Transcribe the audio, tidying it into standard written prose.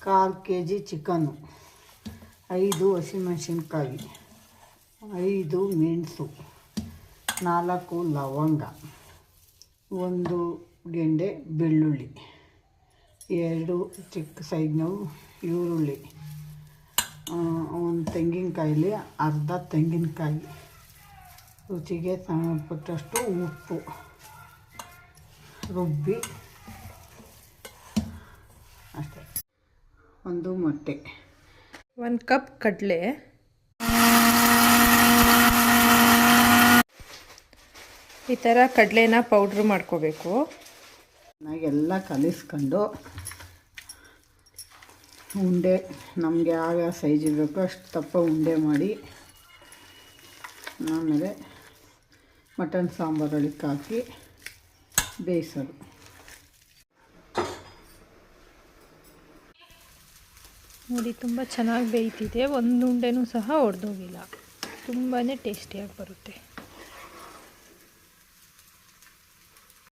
1/4 kg chicken, 5 ಹಸಿಮೆಣಸಿನ್ಕಾಯಿ, 5 ಮೆಣಸು, 4 ಲವಂಗ, 1 ಗೆಂಡೆ ಬೆಳ್ಳುಳ್ಳಿ, 2 ಚಿಕ್ಕ ಸೈಜ್ನವು ಈರುಳ್ಳಿ, ಒಂದು ತೆಂಗಿನಕಾಯಲ್ಲಿ ಅರ್ಧ ತೆಂಗಿನಕಾಯಿ, ರುಚಿಗೆ ಸಂಬಂಧಪಟ್ಟಷ್ಟು ಉಪ್ಪು, ರುಬ್ಬಿ ಅಷ್ಟೇ. 1 ಮೊಟ್ಟೆ, 1 ಕಪ್ ಕಡಲೆ, ಈ ಥರ ಕಡಲೆನ ಪೌಡ್ರ್ ಮಾಡ್ಕೋಬೇಕು. ಚೆನ್ನಾಗೆಲ್ಲ ಕಲಿಸ್ಕೊಂಡು ಉಂಡೆ ನಮಗೆ ಯಾವ ಸೈಜ್ ಇರಬೇಕೋ ಅಷ್ಟು ದಪ್ಪ ಉಂಡೆ ಮಾಡಿ ಆಮೇಲೆ ಮಟನ್ ಸಾಂಬಾರೊಳಗೆ ಹಾಕಿ ಬೇಯಿಸೋದು. ನೋಡಿ ತುಂಬ ಚೆನ್ನಾಗಿ ಬೇಯ್ತಿದೆ, ಒಂದು ಉಂಡೆನೂ ಸಹ ಒಡೆದೋಗಿಲ್ಲ, ತುಂಬಾ ಟೇಸ್ಟಿಯಾಗಿ ಬರುತ್ತೆ.